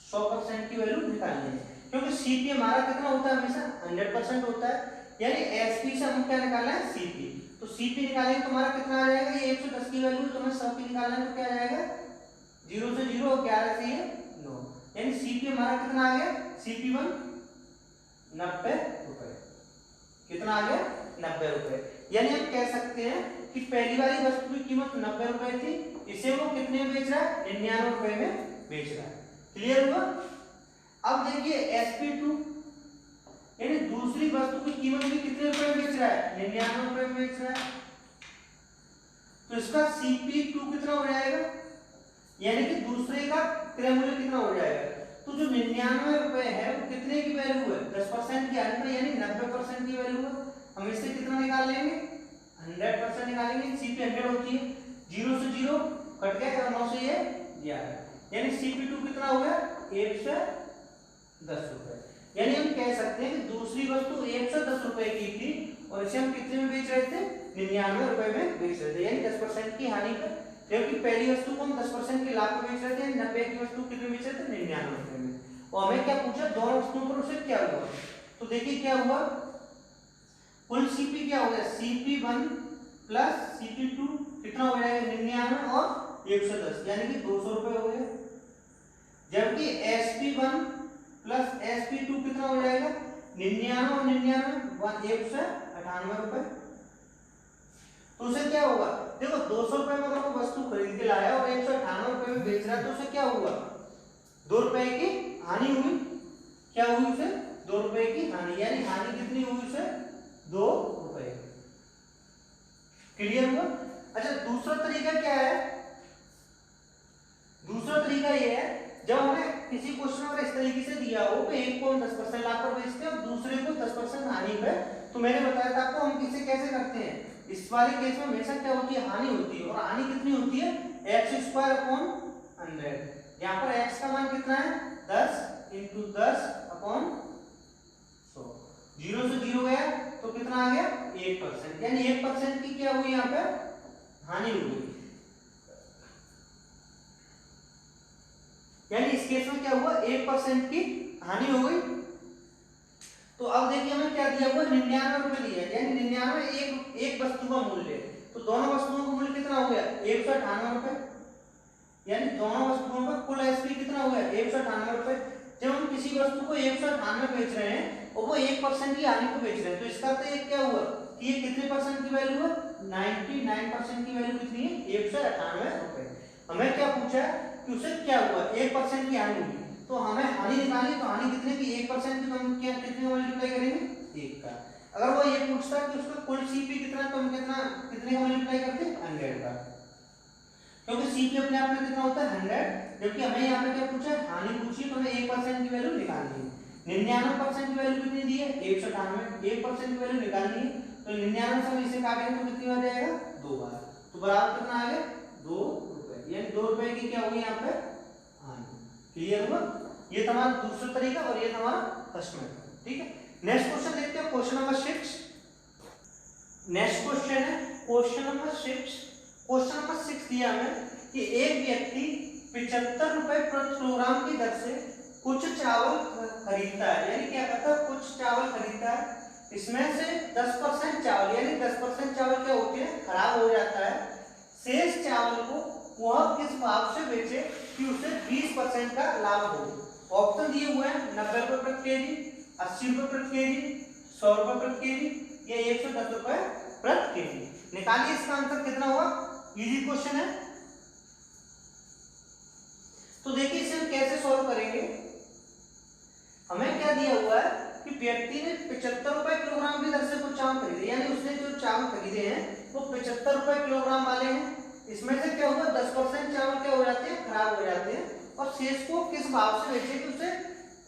100% की वैल्यू निकालनी है, क्योंकि सीपी हमारा कितना होता है हमेशा 100% होता है, यानी एसपी से हम क्या निकालना है सीपी। तो सीपी निकालेंगे तो हमारा कितना आ जाएगा, ये 110 की वैल्यू तो हमें 100 की निकालना है, तो क्या आ जाएगा 0 से 0 और 11 से ये 9, यानी सीपी हमारा कितना आ गया CP1 90 रुपए। कितना आ गया 90 रुपए। यानी हम कह सकते हैं कि पहली वाली वस्तु की कीमत 90 रुपए थी, इसे वो कितने में बेच रहा है 99 रुपए में बेच रहा है। क्लियर हुआ? अब देखिए sp2, यानी दूसरी वस्तु की कीमत भी कितने रुपए में बेच रहा है 99 रुपए में बेच रहा है, तो इसका CP2 कितना हो जाएगा, यानी कि दूसरे का क्रय मूल्य कितना हो जाएगा। तो जो 99 रुपए है वो कितने की वैल्यू है 10% की हानि पर, यानी 90% की वैल्यू है। हम इससे कितना निकाल लेंगे 100% निकालेंगे। CP 100 होती है, 0 से 0 कट गया और 9 से ये 11, यानी CP2 कितना हो गया 110 रुपए। यानी हम कह सकते हैं कि दूसरी वस्तु 110 रुपए की थी और इसे हम कितने में बेच रहे थे 99 रुपए में बेच रहे थे, यानी 10% की हानि पर। जबकि पहली वस्तु को हम 10% के लाभ में बेच रहे थे, 90 की वस्तु कितने बेच रहे थे 99 रुपए में। और हमें क्या पूछा दोनों वस्तुओं पर उसे क्या हुआ। तो देखिए क्या हुआ, कुल CP क्या हो गया CP1 प्लस CP2 कितना हो जाएगा 99 और 110, यानी कि 200 रुपए हो गए। जबकि SP1 प्लस SP2 कितना हो जाएगा 99 और 99 198 रुपए। तो उसे क्या होगा, देखो 200 रुपए में अगर वो वस्तु खरीद के लाया और 198 रुपए में बेच रहा है, तो उसे क्या हुआ 2 रुपए की हानि हुई। क्या हुई उसे 2 रुपए की हानि, यानी हानि कितनी हुई उसे 2 रुपए। क्लियर हुआ? अच्छा दूसरा तरीका क्या है, दूसरा तरीका ये है जब हमें किसी क्वेश्चन अगर इस तरीके से दिया हो कि एक को हम 10% लाभ पर बेचते हैं और दूसरे को 10% हानि पर, तो मैंने बताया था आपको हम इसे कैसे करते हैं। इस वाले केस में हमेशा क्या होती है हानि होती है, और हानि कितनी होती है x² 100। यहाँ पर x का मान कितना है 10 × 10/100, 0 से 0 गया तो कितना आ गया 1%, यानी 1% की क्या हुई यहाँ पे हानि हुई, यानी इस केस में क्या हुआ 1% की हानि हो गई। तो अब देखिए हमें क्या दिया हुआ 99 रुपए दिया, यानी 99 एक वस्तु का मूल्य है, तो दोनों वस्तुओं का मूल्य कितना हो गया 198 रुपए, यानी दोनों वस्तुओं का कुल एसपी कितना हो गया 198 रुपए। जब हम किसी वस्तु को 198 बेच रहे हैं और वो 1% की हानि को बेच रहे हैं, तो इसका अर्थ ये क्या हुआ कि ये कितने परसेंट की वैल्यू है 99% की वैल्यू कितनी है 198 रुपए। हमें क्या पूछा है कि उसे क्या हुआ 1% की हानि हुई, तो हमें हानि निकालनी, तो हानि कितने की 1% की, तो हम क्या कितने मल्टीप्लाई करेंगे 1 का। अगर वो ये पूछता है कि उसका कुल सीपी कितना, तो हम कितने का मल्टीप्लाई करते हैं 100 का, क्योंकि सीपी अपने आप में कितना होता है 100, जबकि हमें यहाँ पे क्या पूछा है हानि पूछी, तो हमें 1% की वैल्यू निकालनी है। 99% की वैल्यू कितनी दी है 198, 1% की वैल्यू निकालनी है, तो 99 से हम इसे काटेंगे तो कितनी बार जाएगा 2 बार, तो बराबर कितना आ गया 2 रुपए, यानी 2 रुपए की क्या होगी यहाँ पे हानि। क्लियर हुआ, ये तुम्हारा दूसरा तरीका और ये तुम्हारा फर्स्ट मेथड, ठीक है। नेक्स्ट क्वेश्चन देखते हैं, क्वेश्चन नंबर 6। नेक्स्ट क्वेश्चन है क्वेश्चन नंबर 6। क्वेश्चन नंबर 6 दिया हमें कि एक व्यक्ति 75 रुपए प्रति किलोग्राम की दर से कुछ चावल खरीदता है, यानी क्या करता है कुछ चावल खरीदता है, इसमें से 10% चावल, यानी 10% चावल क्या होते हैं खराब हो जाता है, शेष चावल को वह किस भाव से बेचे कि उसे 20% का लाभ हो। ऑप्शन दिए हुए हैं 90 रुपए प्रति केजी, 80 रुपए प्रति केजी, 100 रुपए प्रति केजी या 110 रुपए प्रति केजी। निकालिए इसका आंसर कितना होगा, इजी क्वेश्चन है। तो देखिए इसे हम कैसे सॉल्व करेंगे। हमें क्या दिया हुआ है कि व्यक्ति ने 75 रुपए किलोग्राम की दर से कुछ चावल खरीदे, यानी उसने जो चावल खरीदे हैं वो 75 रुपए किलोग्राम वाले हैं, इसमें से क्या हुआ 10% चावल क्या हो जाते हैं खराब हो जाते हैं, और शेष को किस भाव से बेचे कि उसे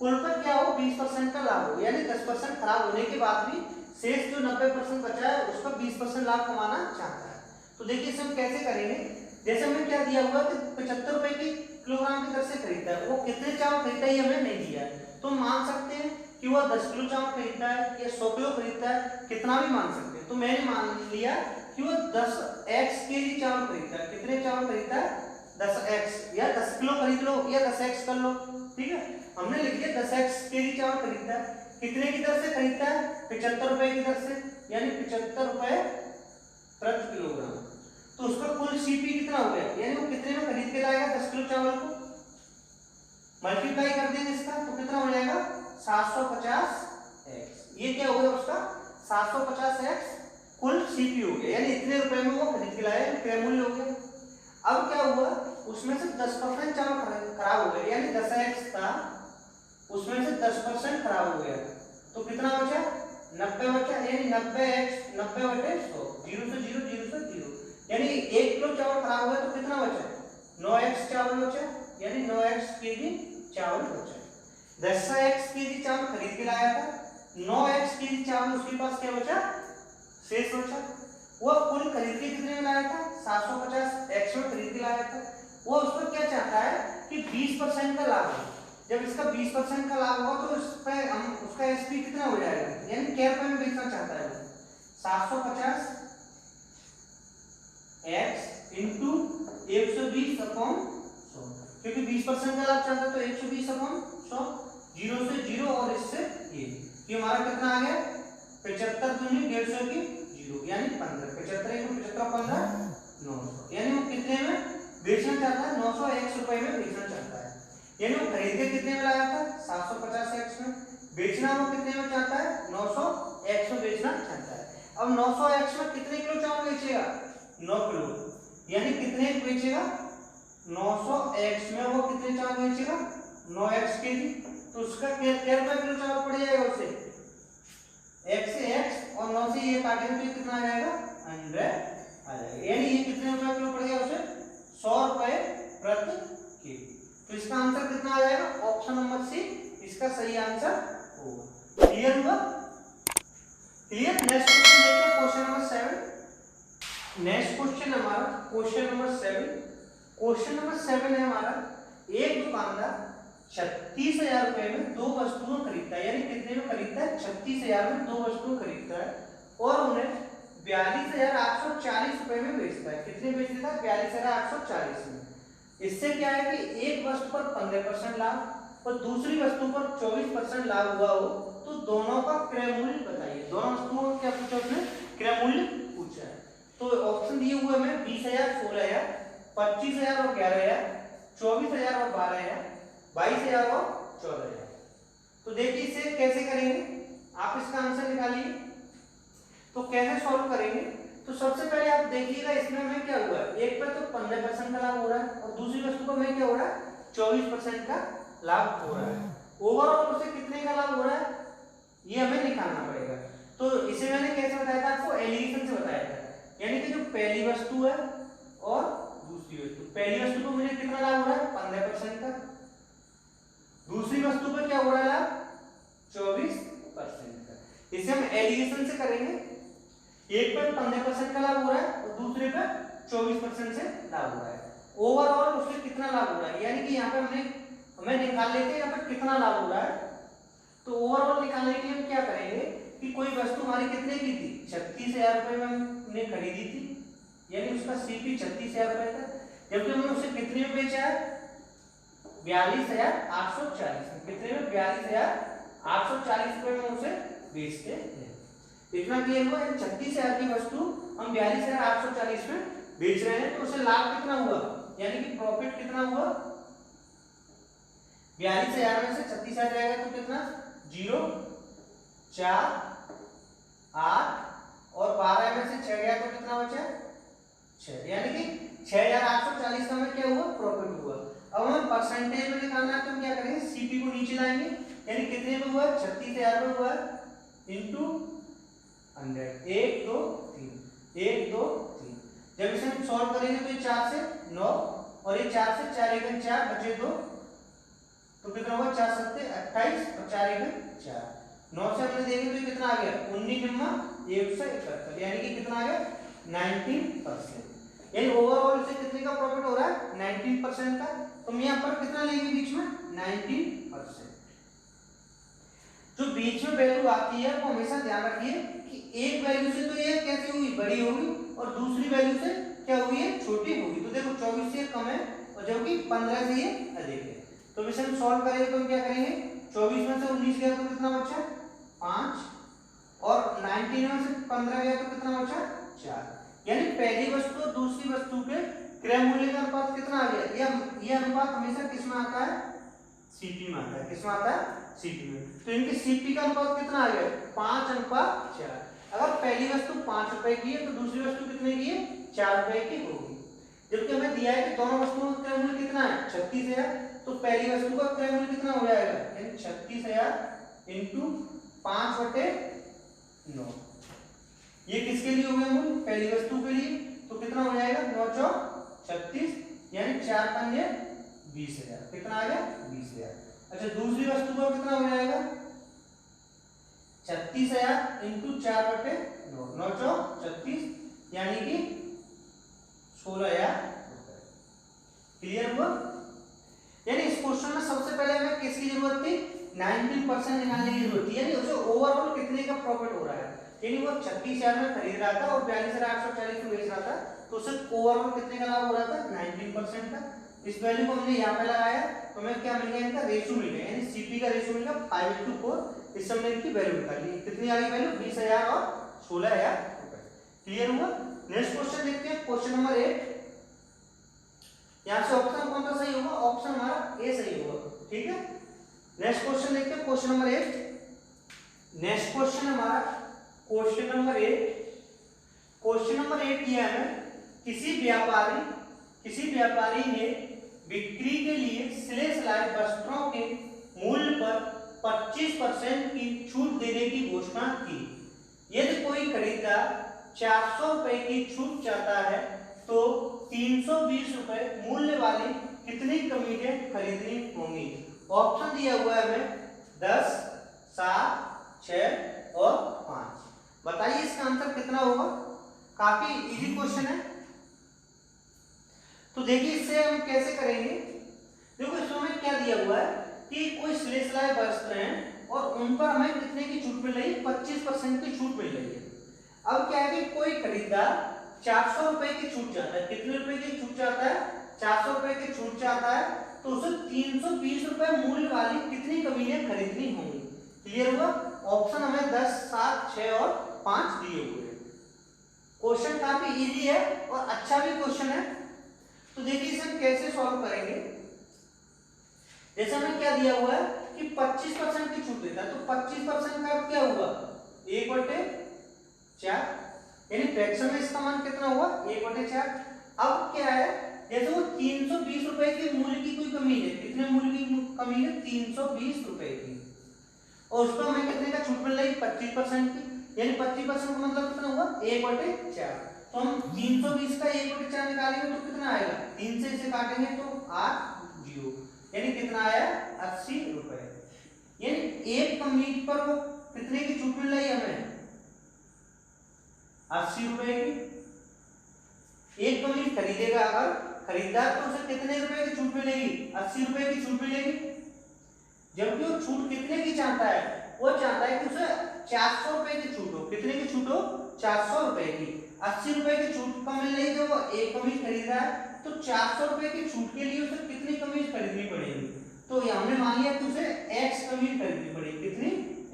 कुल पर क्या हो 20% का लाभ हो, यानी 10% खराब होने के बाद भी शेष जो 90% बचा है उसका 20% लाभ कमाना चाहता है। तो देखिए इसे हम कैसे करेंगे, जैसे हमें क्या दिया हुआ कि 75 रुपए की किलोग्राम की दर से खरीदता है, वो कितने चावल खरीदता है हमें नहीं दिया है, तो मान सकते हैं कि वह 10 किलो चावल खरीदता है या 100 किलो खरीदता है, कितना भी मान सकते हैं। तो मैंने मान लिया कि वो 10x केजी चावल खरीदता है, कितने चावल खरीदता है 10x, या 10 किलो खरीद लो या 10x कर लो, ठीक है। हमने लिख दिया 10x केजी चावल खरीदता है, कितने की दर से खरीदता है 75 रुपए की दर से, यानी 75 रुपए प्रति किलोग्राम, तो उसका कुल सीपी कितना हो गया, यानी वो कितने में खरीद के लाएगा 10 किलो चावल को, मल्टीप्लाई कर देंगे इसका तो कितना हो जाएगा 750x, ये क्या हो गया उसका 750x कुल सीपी हो गया, यानी इतने रुपए में वो खरीद के लाया, क्रय मूल्य हो गया। अब क्या हुआ उसमें से 10% चावल खराब हो गया, यानी 10x था उसमें से 10% खराब हो गया, तो कितना बचा 90 बचा, यानी 90x 90/100, 0 से 0 0 से 0, यानी 1 किलो चावल खराब हुआ तो कितना बचा 9x चावल बचा, यानी 9x केजी चावल बचा। 10x केजी चावल खरीद के लाया था, 9x केजी चावल उसके पास क्या बचा शेष बचा, वो कुल खरीद के कितने में लाया था 750x में खरीद के लाया था, वो उस पर क्या चाहता है कि 20% का लाभ हो, जब इसका 20% का लाभ होगा तो इस पर हम उसका एसपी कितना हो जाएगा, यानी क्या रुपए में बेचना चाहता है 750x इंटू 120/100, क्योंकि 20% का लाभ चाहता है तो 120/100, 0 से 0 और इससे ये हमारा कितना आ गया 75 दूनी 150 की 0, यानी 15, 75 × 75 15 900, यानी वो कितने में बेचना चाहता है 900x रुपए में बेचना चाहता है, यानी वो खरीद के कितने में लाया था 750x में, बेचना वो कितने में चाहता है 900x में बेचना चाहता है। अब 900x में कितने किलो चावल बेचेगा 9 किलो, यानी कितने बेचेगा 900x में वो कितने चावल बेचेगा 9x केजी, तो उसका क्या रुपए किलो चावल पड़ जाएगा उसे x से x और 9 से ये काटेंगे तो कितना आ जाएगा 100 आ जाएगा, यानी ये कितने रुपए किलो पड़ गया उसे 100 रुपए प्रति केजी। तो इसका आंसर कितना आ जाएगा ऑप्शन नंबर सी इसका सही आंसर होगा। क्लियर हुआ, क्लियर। नेक्स्ट क्वेश्चन देखते हैं क्वेश्चन नंबर 7। नेक्स्ट क्वेश्चन हमारा क्वेश्चन नंबर 7। क्वेश्चन नंबर 7 है हमारा, एक दुकानदार 36,000 रुपए में 2 वस्तुएं खरीदता है, यानी कितने में खरीदता है 36,000 में 2 वस्तुएं खरीदता है, 42,840 रुपए में बेचता है। कितने बेच देता है? 42,840 में। इससे क्या है कि एक वस्तु पर 15% लाभ और दूसरी वस्तु पर 24% लाभ हुआ हो तो दोनों का क्रय मूल्य बताइए। दोनों वस्तुओं का क्या पूछा उसने? क्रय मूल्य पूछा है। तो ऑप्शन दिए हुए हमें 20,000, 16,000, 25,000 और 11,000, 24,000 और 12,000, 22,000 और 14,000। तो देखिए इसे कैसे करेंगे, आप इसका आंसर निकालिए। तो कैसे सॉल्व करेंगे? तो सबसे पहले आप देखिएगा इसमें हमें क्या हुआ है, एक पे तो 15% का लाभ हो रहा है और दूसरी वस्तु को हमें क्या हो रहा है? 24% का लाभ हो रहा है। ओवरऑल उसे कितने का लाभ हो रहा है ये हमें निकालना पड़ेगा। तो इसे मैंने कैसे बताया था आपको? एलिगेशन से बताया था। यानी कि जो पहली वस्तु है और दूसरी वस्तु, पहली वस्तु को मुझे कितना लाभ हो रहा है? 15% का। दूसरी वस्तु पर क्या हो रहा है लाभ? 24% का। इसे हम एलिगेशन से करेंगे। एक पर 15% का लाभ हो रहा है और दूसरे पर 24% से लाभ हो रहा है। ओवरऑल उससे कितना लाभ हो रहा है, यानी कि यहाँ पे हमें निकाल लेते हैं यहाँ पर कितना लाभ हो रहा है। तो ओवरऑल निकालने के लिए हम क्या करेंगे कि कोई वस्तु हमारी कितने की थी? 36,000 रुपए में हमने खरीदी थी, यानी उसका सीपी 36,000 रुपए था, जबकि हमने उसे कितने में बेचा है? 42,840 में। कितने में? 42,840 रुपए में उसे बेचते हैं। इतना क्लियर हुआ? 36,000 की वस्तु हम 42,840 में बेच रहे हैं, तो उसे लाभ कितना हुआ, यानी कि प्रॉफिट कितना हुआ? 42,000 में से 36,000 जाएगा तो कितना? 0, 4, 8 और 12 में से 6 गया तो कितना बचा? 6, यानी कि 6,840 का हमें क्या हुआ? प्रॉफिट हुआ। अब हमें परसेंटेज में निकालना है तो हम क्या करेंगे? सीपी को नीचे लाएंगे, यानी कितने में हुआ? 36,000 में हुआ इंटू 100, 1 2 3, 1 2 3। जब इसे हम सॉल्व करेंगे तो ये 4 से 9 और ये 4 से 4 1 4 बचे 2, तो कितना होगा? 4 7 28 और 4 1 4। 9 से हमने देखें तो कितना आ गया? 19,171, यानी कि कितना आ गया? 19%। यानी ओवरऑल से कितने का प्रॉफिट हो रहा है? 19% का। तो हम यहाँ पर कितना लेंगे बीच में? 19%। जो बीच में वैल्यू आती है वो हमेशा ध्यान रखिए कि एक वैल्यू से तो ये कैसी हुई? बड़ी होगी और दूसरी वैल्यू से क्या हुई है? छोटी होगी। तो देखो 24 से कम है और जबकि 15 से ये अधिक है। तो इसे हम सॉल्व करेंगे तो हम क्या करेंगे? 24 में से 19 गया तो कितना बचा? 5 और 19 में से 15 गया तो कितना बचा? 4। यानी पहली वस्तु और दूसरी वस्तु के क्रय मूल्य का अनुपात कितना आ गया? ये अनुपात हमेशा किस में आता है? सीपी में आता है। किस में आता है? सीपी में। तो इनके सीपी का अनुपात कितना आ गया? 5:4। अगर पहली वस्तु 5 रुपए की है तो दूसरी वस्तु कितने की है? 4 रुपए की होगी। जबकि हमें दिया है कि दोनों वस्तुओं का क्रय मूल्य कितना है? 36,000। तो पहली वस्तु का क्रय मूल्य कितना हो जाएगा? यानी 36,000 इंटू 5/9। ये किसके लिए हो गया मूल्य? पहली वस्तु के लिए। तो कितना हो जाएगा? 9 चौक 36, यानी 4 पंजे 20,000। कितना आ गया? 20,000। अच्छा दूसरी वस्तु का कितना हो जाएगा? 36,000 इंटू 4/9, 9 चौक 36, यानी कि 16,000 रुपए। क्लियर हुआ? यानी इस क्वेश्चन में सबसे पहले हमें किसकी जरूरत थी? 19% निकालने की जरूरत थी, यानी उसे ओवरऑल कितने का प्रॉफिट हो रहा है। यानी वो 36,000 में खरीद रहा था और 42,840 में बेच रहा था, तो उसे ओवरऑल कितने का लाभ हो रहा था? 19% का। इस वैल्यू को हमने यहाँ पे लगाया तो हमें क्या मिल गया? इनका रेशियो मिल गया, यानी सीपी का रेशियो मिल गया 5:4। इस समय इनकी वैल्यू निकाली। कितनी आ गई वैल्यू? 20,000 और 16,000 रुपए। क्लियर हुआ? नेक्स्ट क्वेश्चन देखते हैं, क्वेश्चन नंबर 8। यहाँ से ऑप्शन कौन सा सही होगा? ऑप्शन हमारा ए सही होगा। ठीक है, नेक्स्ट क्वेश्चन देखते हैं, क्वेश्चन नंबर 8। नेक्स्ट क्वेश्चन हमारा क्वेश्चन नंबर 8। क्वेश्चन नंबर 8 ये है, किसी व्यापारी ने बिक्री के लिए सिले सिलाए वस्त्रों के मूल्य पर 25% की छूट देने की घोषणा की। यदि कोई खरीदार 400 रुपए की छूट चाहता है तो 320 रुपए मूल्य वाली कितनी कमीजें खरीदनी होंगी? ऑप्शन दिया हुआ है हमें 10, 7, 6 और 5। बताइए इसका आंसर कितना होगा? काफी इजी क्वेश्चन है। तो देखिए इससे हम कैसे करेंगे। देखो इसमें क्या दिया हुआ है कि कोई सिले सिलाए वस्त्र हैं और उन पर हमें कितने की छूट मिल रही है? 25% की छूट मिल रही है। अब क्या है कि कोई खरीदार 400 रुपए की छूट चाहता है, कितने रुपए की छूट चाहता है, 400 रुपए की छूट चाहता है, तो उसे 320 रुपए मूल्य वाली कितनी कमीजें खरीदनी होंगी। क्लियर हुआ। ऑप्शन हमें 10, 7, 6 और 5 दिए हुए हैं। क्वेश्चन काफी इजी है और अच्छा भी क्वेश्चन है। तो देखिए इसे हम कैसे सॉल्व करेंगे। जैसे हमें क्या दिया हुआ है कि 25% की छूट देता है, तो 25% का क्या हुआ 1/4, यानी फ्रैक्शन में इसका मान कितना हुआ 1/4। अब क्या है, जैसे वो 320 रुपए के मूल्य की कोई कमी है, कितने मूल्य की कमी है 320 रुपए की, और उसको हमें कितने का छूट मिल रही 25% की, यानी 25% का मतलब कितना हुआ 1/4। तो हम 320 का 1/4 निकालेंगे तो कितना आएगा, 3 से इसे काटेंगे तो 8, यानी कितना आया 80 रुपए। यानी एक कमीज पर वो कितने की छूट मिल रही है हमें 80 रुपए की। एक कमीज खरीदेगा अगर खरीदार तो उसे कितने रुपए की छूट मिलेगी 80 रुपए की छूट मिलेगी। जबकि वो छूट कितने की चाहता है, वो चाहता है कि उसे 400 रुपए की छूट हो, कितने की छूट हो 400 रुपए की। 80 रुपए की छूट कम मिल रही है, वो एक कमीज खरीद रहा है, तो 400 रुपए की छूट के लिए उसे कितनी कमीज खरीदनी पड़ेगी। तो ये हमने मान लिया कि उसे x कमीज खरीदनी पड़ेगी, कितनी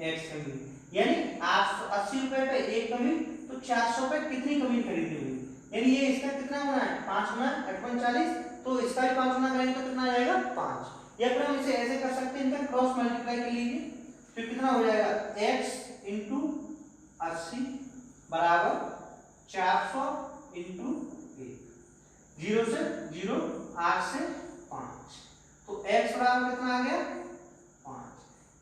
x कमीज, यानी 80 रुपए पे एक कमीज, तो 400 पे कितनी कमीज खरीदनी होगी। यानी ये इसका कितना होना है 5 गुना 48, तो इसका भी 5 गुना करेंगे तो कितना आ जाएगा 5। या फिर हम इसे ऐसे कर सकते हैं, इनका क्रॉस मल्टीप्लाई कर लीजिए, तो कितना हो जाएगा x × 80 बराबर 400 × 1, 0 से 0, 8 से 5, तो x बराबर कितना आ गया 5।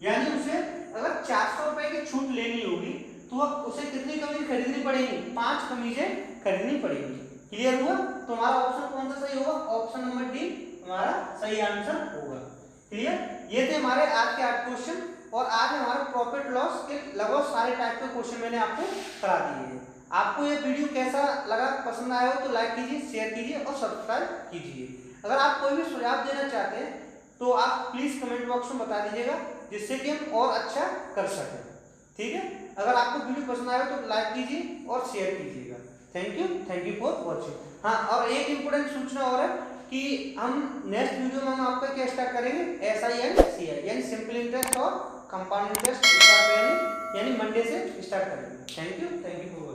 यानी उसे अगर 400 रुपए की छूट लेनी होगी तो उसे कितनी कमीज खरीदनी पड़ेगी 5 कमीजें खरीदनी पड़ेगी। क्लियर हुआ। तो हमारा ऑप्शन कौन सा सही होगा, ऑप्शन नंबर डी हमारा सही आंसर होगा। क्लियर। ये थे हमारे आज के 8 क्वेश्चन, और आज हमारे प्रॉफिट लॉस के लगभग सारे टाइप के क्वेश्चन मैंने आपको करा दिए हैं। आपको ये वीडियो कैसा लगा, पसंद आया हो तो लाइक कीजिए, शेयर कीजिए और सब्सक्राइब कीजिए। अगर आप कोई भी सुझाव देना चाहते हैं तो आप प्लीज कमेंट बॉक्स में बता दीजिएगा, जिससे कि हम और अच्छा कर सकें। ठीक है। अगर आपको वीडियो पसंद आया तो लाइक कीजिए और शेयर कीजिएगा। Thank you for watching. हाँ, और एक इम्पोर्टेंट सूचना और है कि हम नेक्स्ट वीडियो में हम आपका क्या स्टार्ट करेंगे, SI एंड CI यानी सिंपल इंटरेस्ट और कंपाउंड इंटरेस्ट स्टार्ट करेंगे, यानी मंडे से स्टार्ट करेंगे। Thank you for